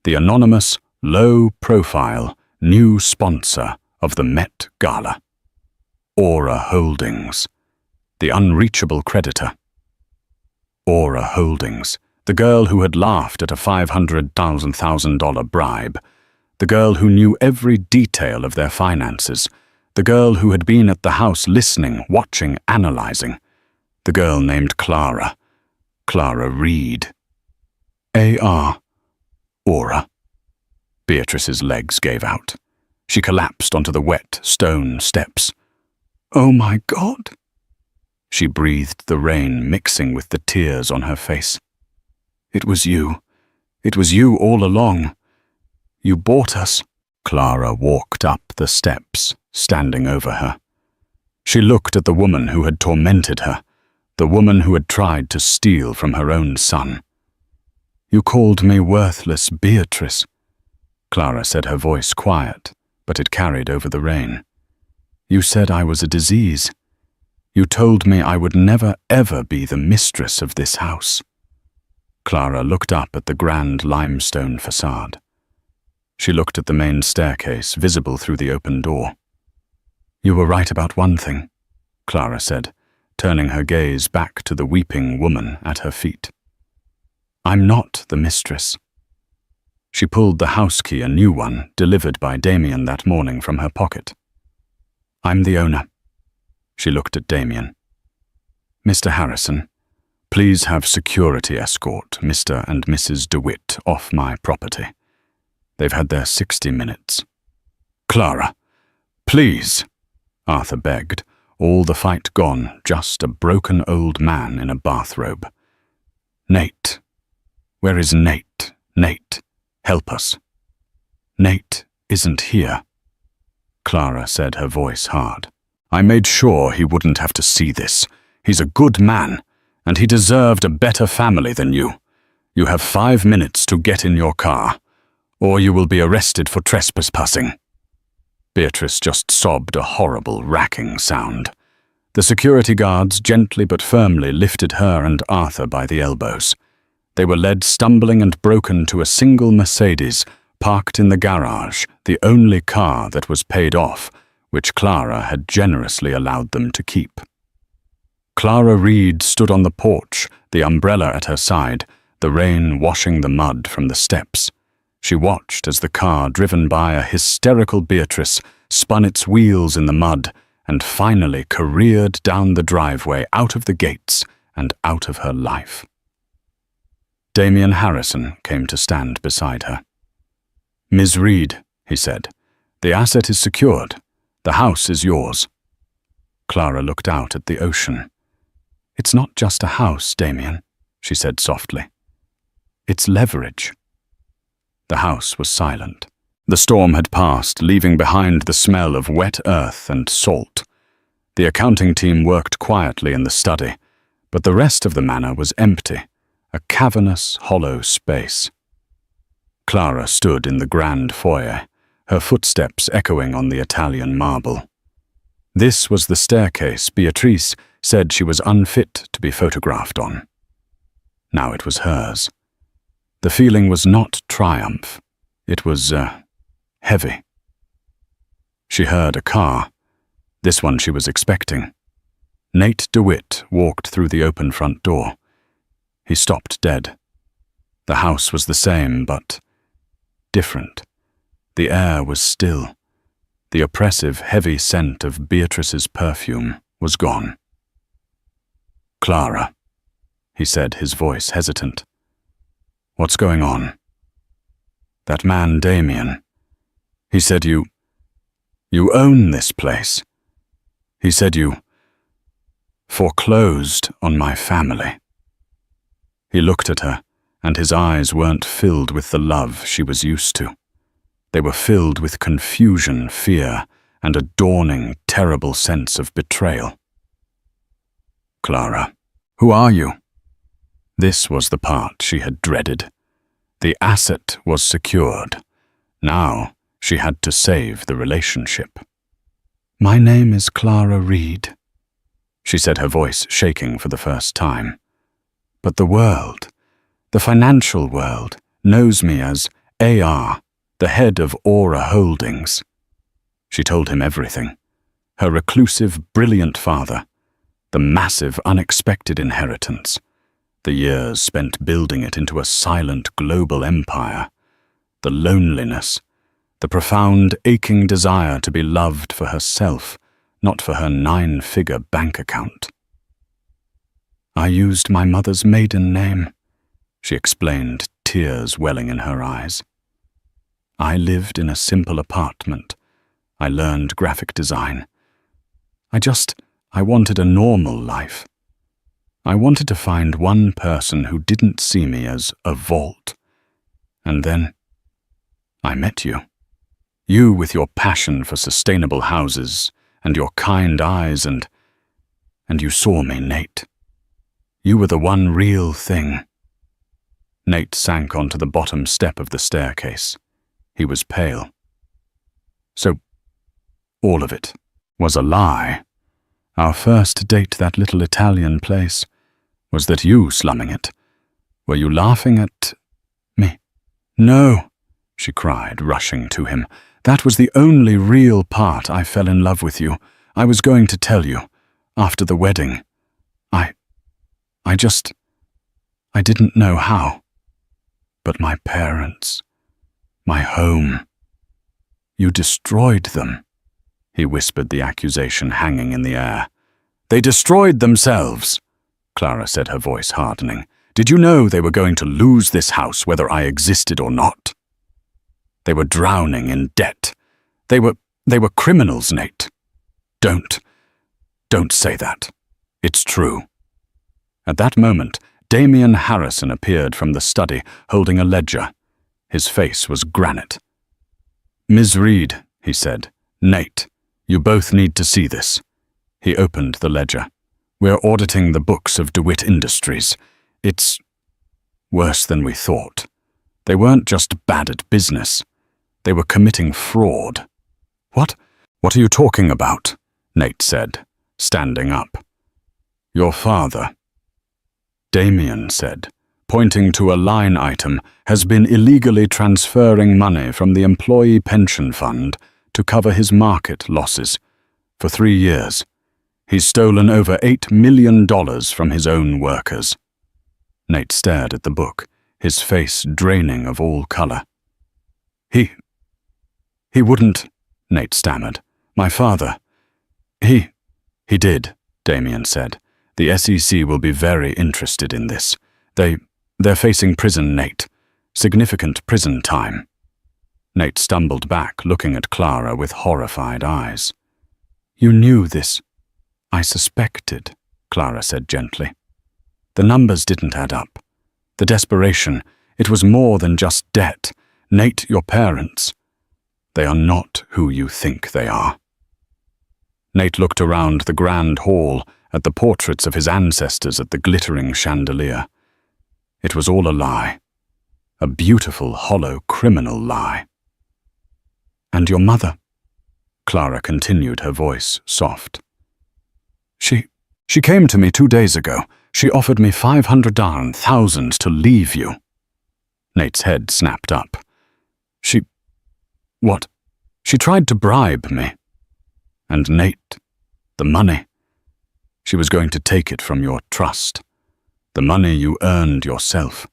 The anonymous, low-profile, new sponsor of the Met Gala. Aura Holdings, the unreachable creditor. Aura Holdings, the girl who had laughed at a $500,000 bribe, the girl who knew every detail of their finances, the girl who had been at the house listening, watching, analyzing, the girl named Clara Reed. A.R. Aura. Beatrice's legs gave out. She collapsed onto the wet stone steps. "Oh my God!" She breathed the rain mixing with the tears on her face. "It was you. It was you all along. You bought us." Clara walked up the steps, standing over her. She looked at the woman who had tormented her, the woman who had tried to steal from her own son. "You called me worthless, Beatrice." Clara said, her voice quiet, but it carried over the rain. "You said I was a disease. You told me I would never, ever be the mistress of this house." Clara looked up at the grand limestone facade. She looked at the main staircase, visible through the open door. "You were right about one thing," Clara said, turning her gaze back to the weeping woman at her feet. "I'm not the mistress." She pulled the house key, a new one, delivered by Damien that morning, from her pocket. "I'm the owner." She looked at Damien. "Mr. Harrison, please have security escort Mr. and Mrs. DeWitt off my property. They've had their 60 minutes. "Clara, please," Arthur begged, all the fight gone, just a broken old man in a bathrobe. "Nate. Where is Nate? Nate, help us." "Nate isn't here," Clara said, her voice hard. "I made sure he wouldn't have to see this. He's a good man, and he deserved a better family than you. You have 5 minutes to get in your car, or you will be arrested for trespassing." Beatrice just sobbed a horrible, racking sound. The security guards gently but firmly lifted her and Arthur by the elbows. They were led stumbling and broken to a single Mercedes, parked in the garage, the only car that was paid off, which Clara had generously allowed them to keep. Clara Reed stood on the porch, the umbrella at her side, the rain washing the mud from the steps. She watched as the car, driven by a hysterical Beatrice, spun its wheels in the mud and finally careered down the driveway, out of the gates and out of her life. Damien Harrison came to stand beside her. "Ms. Reed," he said, "the asset is secured. The house is yours." Clara looked out at the ocean. "It's not just a house, Damien," she said softly. "It's leverage." The house was silent. The storm had passed, leaving behind the smell of wet earth and salt. The accounting team worked quietly in the study, but the rest of the manor was empty, a cavernous, hollow space. Clara stood in the grand foyer, her footsteps echoing on the Italian marble. This was the staircase Beatrice said she was unfit to be photographed on. Now it was hers. The feeling was not triumph. It was, heavy. She heard a car, this one she was expecting. Nate DeWitt walked through the open front door. He stopped dead. The house was the same, but different. The air was still. The oppressive, heavy scent of Beatrice's perfume was gone. "Clara," he said, his voice hesitant. "What's going on?" "That man, Damien. He said you own this place. He said you foreclosed on my family." He looked at her, and his eyes weren't filled with the love she was used to. They were filled with confusion, fear, and a dawning, terrible sense of betrayal. "Clara, who are you?" This was the part she had dreaded. The asset was secured. Now she had to save the relationship. "My name is Clara Reed," she said, her voice shaking for the first time. "But the world, the financial world, knows me as AR, the head of Aura Holdings." She told him everything. Her reclusive, brilliant father, the massive, unexpected inheritance, the years spent building it into a silent global empire, the loneliness, the profound, aching desire to be loved for herself, not for her 9-figure bank account. "I used my mother's maiden name," she explained, tears welling in her eyes. "I lived in a simple apartment. I learned graphic design. I wanted a normal life. I wanted to find one person who didn't see me as a vault. And then I met you. You with your passion for sustainable houses and your kind eyes, and you saw me, Nate. You were the one real thing." Nate sank onto the bottom step of the staircase. He was pale. "So, all of it was a lie. Our first date, that little Italian place, was that you slumming it? Were you laughing at me?" "No," she cried, rushing to him. "That was the only real part I fell in love with you. I was going to tell you, after the wedding. I didn't know how. But my parents, my home, you destroyed them." He whispered the accusation hanging in the air. "They destroyed themselves," Clara said, her voice hardening. "Did you know they were going to lose this house whether I existed or not? They were drowning in debt. They were criminals, Nate. Don't say that. It's true." At that moment, Damien Harrison appeared from the study, holding a ledger. His face was granite. "Ms. Reed," he said, "Nate, you both need to see this." He opened the ledger. "We're auditing the books of DeWitt Industries. It's worse than we thought. They weren't just bad at business. They were committing fraud." What are you talking about?" Nate said, standing up. "Your father," Damien said, pointing to a line item, has been illegally transferring money from the employee pension fund to cover his market losses. For 3 years, he's stolen over $8 million from his own workers. Nate stared at the book, his face draining of all color. He wouldn't, Nate stammered. My father. He did, Damien said. The SEC will be very interested in this. They're facing prison, Nate. Significant prison time. Nate stumbled back, looking at Clara with horrified eyes. You knew this. I suspected, Clara said gently. The numbers didn't add up. The desperation, it was more than just debt. Nate, your parents. They are not who you think they are. Nate looked around the grand hall at the portraits of his ancestors at the glittering chandelier. It was all a lie. A beautiful, hollow, criminal lie. And your mother? Clara continued, her voice soft. She came to me 2 days ago. She offered me $500,000 to leave you. Nate's head snapped up. What? She tried to bribe me. And Nate, the money. She was going to take it from your trust. The money you earned yourself.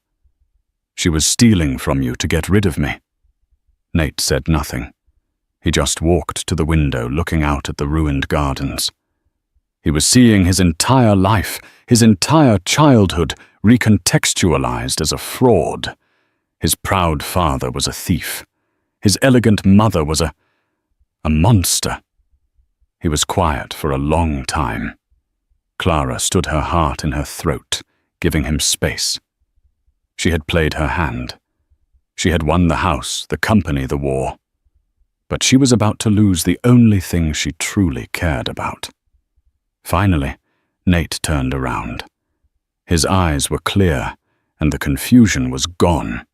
She was stealing from you to get rid of me. Nate said nothing. He just walked to the window, looking out at the ruined gardens. He was seeing his entire life, his entire childhood, recontextualized as a fraud. His proud father was a thief. His elegant mother was a monster. He was quiet for a long time. Clara stood her heart in her throat, giving him space. She had played her hand. She had won the house, the company, the war. But she was about to lose the only thing she truly cared about. Finally, Nate turned around. His eyes were clear, and the confusion was gone.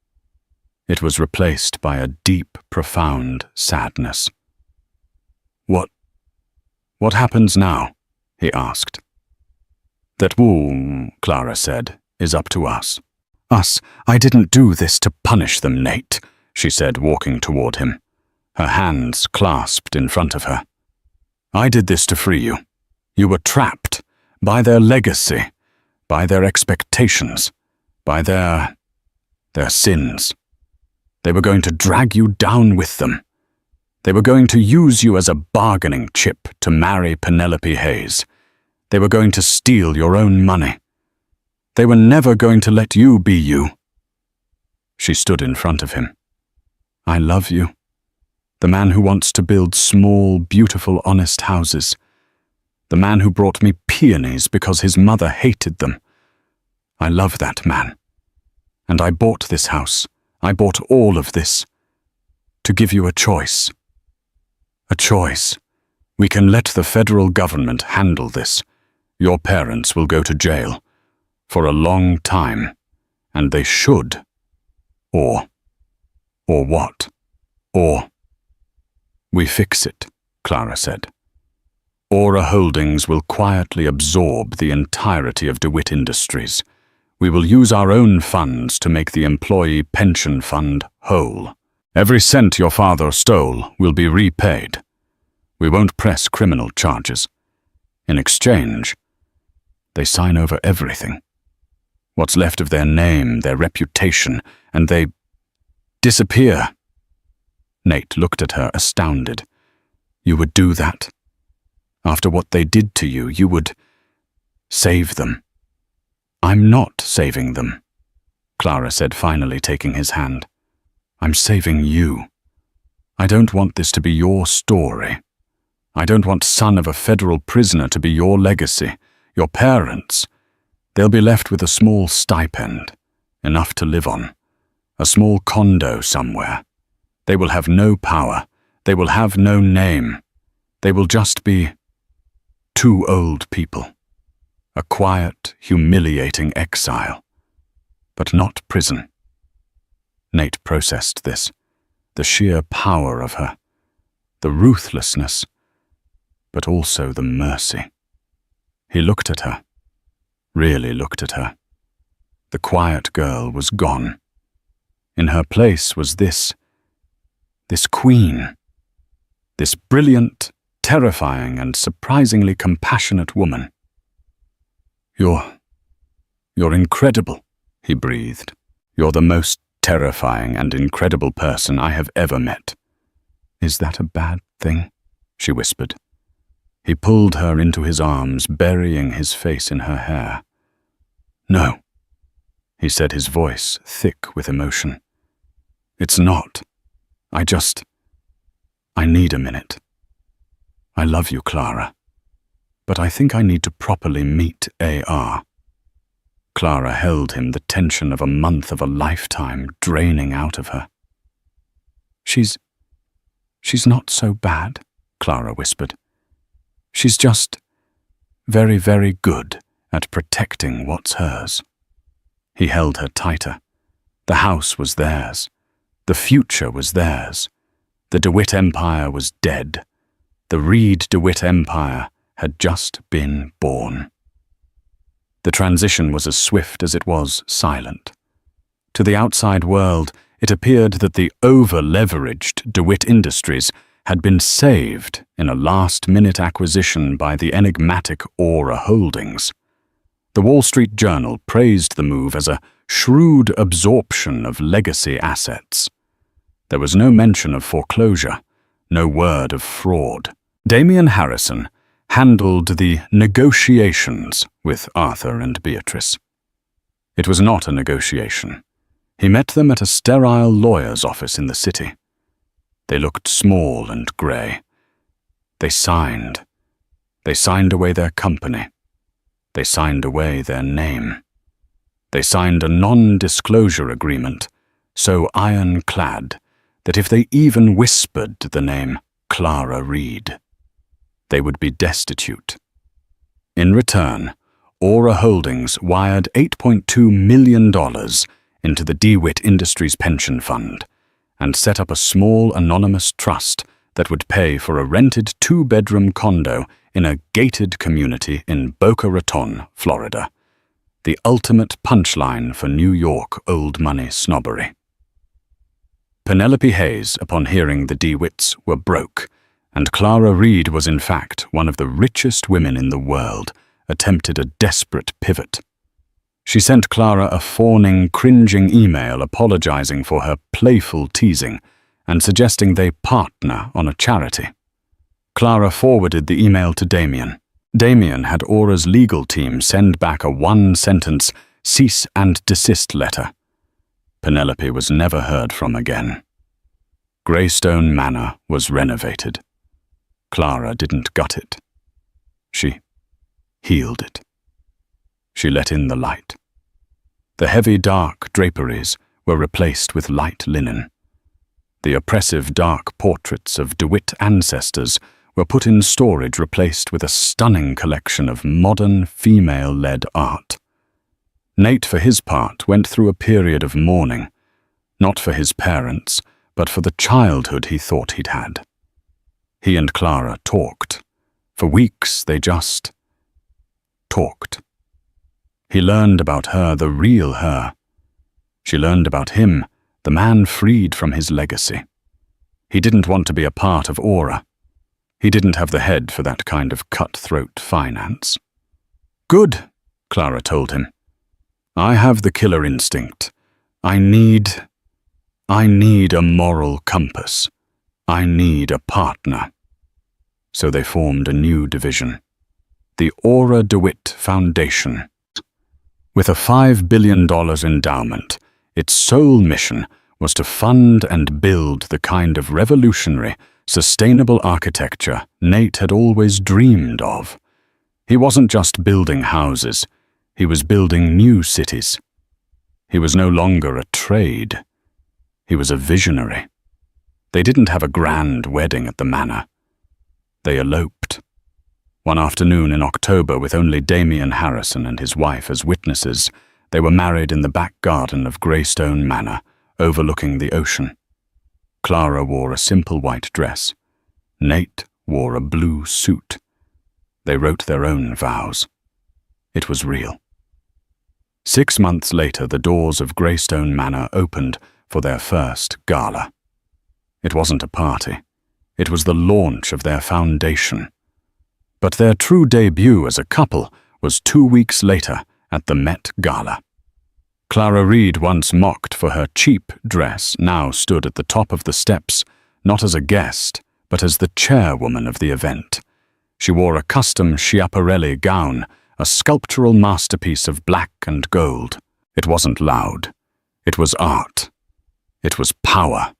It was replaced by a deep, profound sadness. What happens now? He asked. That, Clara said, is up to us. Us? I didn't do this to punish them, Nate, she said, walking toward him, her hands clasped in front of her. I did this to free you. You were trapped by their legacy, by their expectations, by their sins. They were going to drag you down with them. They were going to use you as a bargaining chip to marry Penelope Hayes. They were going to steal your own money. They were never going to let you be you. She stood in front of him. I love you. The man who wants to build small, beautiful, honest houses. The man who brought me peonies because his mother hated them. I love that man. And I bought this house. I bought all of this. To give you a choice. A choice. We can let the federal government handle this. Your parents will go to jail. For a long time. And they should. Or what? Or... We fix it, Clara said. Aura Holdings will quietly absorb the entirety of DeWitt Industries. We will use our own funds to make the employee pension fund whole. Every cent your father stole will be repaid. We won't press criminal charges. In exchange, they sign over everything. What's left of their name, their reputation, and they disappear. Nate looked at her, astounded. You would do that? After what they did to you, you would save them. I'm not saving them, Clara said, finally taking his hand. I'm saving you. I don't want this to be your story. I don't want son of a federal prisoner to be your legacy, your parents. They'll be left with a small stipend, enough to live on, a small condo somewhere. They will have no power. They will have no name. They will just be two old people. A quiet, humiliating exile. But not prison. Nate processed this. The sheer power of her. The ruthlessness. But also the mercy. He looked at her. Really looked at her. The quiet girl was gone. In her place was this queen, this brilliant, terrifying, and surprisingly compassionate woman. You're incredible, he breathed. You're the most terrifying and incredible person I have ever met. Is that a bad thing? She whispered. He pulled her into his arms, burying his face in her hair. No, he said, his voice thick with emotion. It's not. I need a minute. I love you, Clara, but I think I need to properly meet A.R. Clara held him, the tension of a month of a lifetime draining out of her. She's not so bad, Clara whispered. She's just very, very good at protecting what's hers. He held her tighter. The house was theirs. The future was theirs. The DeWitt Empire was dead. The Reed-DeWitt Empire had just been born. The transition was as swift as it was silent. To the outside world, it appeared that the over-leveraged DeWitt Industries had been saved in a last-minute acquisition by the enigmatic Aura Holdings. The Wall Street Journal praised the move as a shrewd absorption of legacy assets. There was no mention of foreclosure, no word of fraud. Damian Harrison handled the negotiations with Arthur and Beatrice. It was not a negotiation. He met them at a sterile lawyer's office in the city. They looked small and grey. They signed. They signed away their company. They signed away their name. They signed a non-disclosure agreement, so ironclad that if they even whispered the name Clara Reed, they would be destitute. In return, Aura Holdings wired $8.2 million into the DeWitt Industries pension fund and set up a small anonymous trust that would pay for a rented 2-bedroom condo in a gated community in Boca Raton, Florida, the ultimate punchline for New York old money snobbery. Penelope Hayes, upon hearing the DeWitts were broke, and Clara Reed was in fact one of the richest women in the world, attempted a desperate pivot. She sent Clara a fawning, cringing email apologizing for her playful teasing and suggesting they partner on a charity. Clara forwarded the email to Damian. Damian had Aura's legal team send back a one-sentence cease and desist letter. Penelope was never heard from again. Greystone Manor was renovated. Clara didn't gut it. She healed it. She let in the light. The heavy dark draperies were replaced with light linen. The oppressive dark portraits of DeWitt ancestors were put in storage, replaced with a stunning collection of modern female-led art. Nate, for his part, went through a period of mourning, not for his parents, but for the childhood he thought he'd had. He and Clara talked. For weeks they just talked. He learned about her, the real her. She learned about him, the man freed from his legacy. He didn't want to be a part of Aura. He didn't have the head for that kind of cutthroat finance. Good, Clara told him. I have the killer instinct. I need a moral compass. I need a partner. So they formed a new division, the Aura DeWitt Foundation. With a $5 billion endowment, its sole mission was to fund and build the kind of revolutionary, sustainable architecture Nate had always dreamed of. He wasn't just building houses, he was building new cities. He was no longer a trade. He was a visionary. They didn't have a grand wedding at the manor. They eloped. One afternoon in October, with only Damian Harrison and his wife as witnesses, they were married in the back garden of Greystone Manor, overlooking the ocean. Clara wore a simple white dress. Nate wore a blue suit. They wrote their own vows. It was real. 6 months later, the doors of Greystone Manor opened for their first gala. It wasn't a party. It was the launch of their foundation. But their true debut as a couple was 2 weeks later at the Met Gala. Clara Reed, once mocked for her cheap dress, now stood at the top of the steps, not as a guest, but as the chairwoman of the event. She wore a custom Schiaparelli gown, a sculptural masterpiece of black and gold. It wasn't loud. It was art. It was power.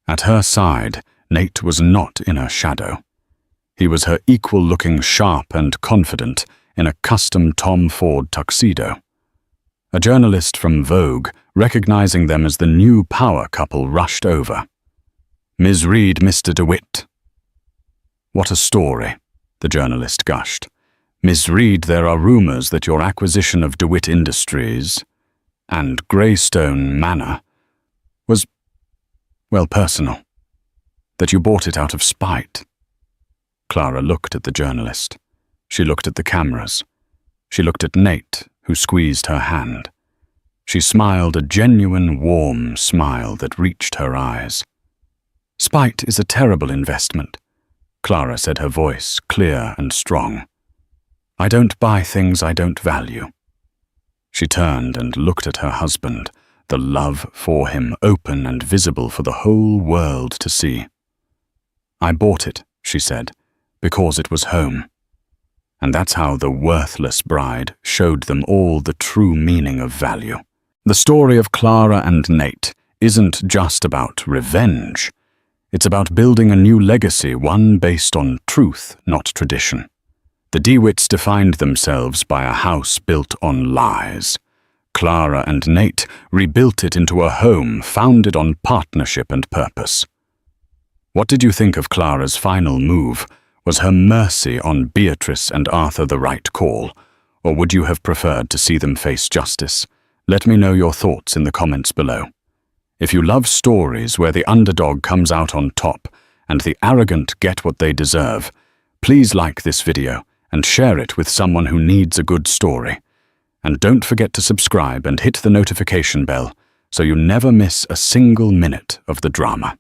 At her side, Nate was not in her shadow. He was her equal, looking sharp and confident in a custom Tom Ford tuxedo. A journalist from Vogue, recognizing them as the new power couple, rushed over. "Ms. Reed, Mr. DeWitt." "What a story," the journalist gushed. "Ms. Reed, there are rumors that your acquisition of DeWitt Industries and Greystone Manor was, well, personal. That you bought it out of spite." Clara looked at the journalist. She looked at the cameras. She looked at Nate, who squeezed her hand. She smiled a genuine, warm smile that reached her eyes. "Spite is a terrible investment," Clara said, her voice clear and strong. "I don't buy things I don't value." She turned and looked at her husband, the love for him open and visible for the whole world to see. "I bought it," she said, "because it was home." And that's how the worthless bride showed them all the true meaning of value. The story of Clara and Nate isn't just about revenge. It's about building a new legacy, one based on truth, not tradition. The DeWitts defined themselves by a house built on lies. Clara and Nate rebuilt it into a home founded on partnership and purpose. What did you think of Clara's final move? Was her mercy on Beatrice and Arthur the right call, or would you have preferred to see them face justice? Let me know your thoughts in the comments below. If you love stories where the underdog comes out on top and the arrogant get what they deserve, please like this video and share it with someone who needs a good story. And don't forget to subscribe and hit the notification bell so you never miss a single minute of the drama.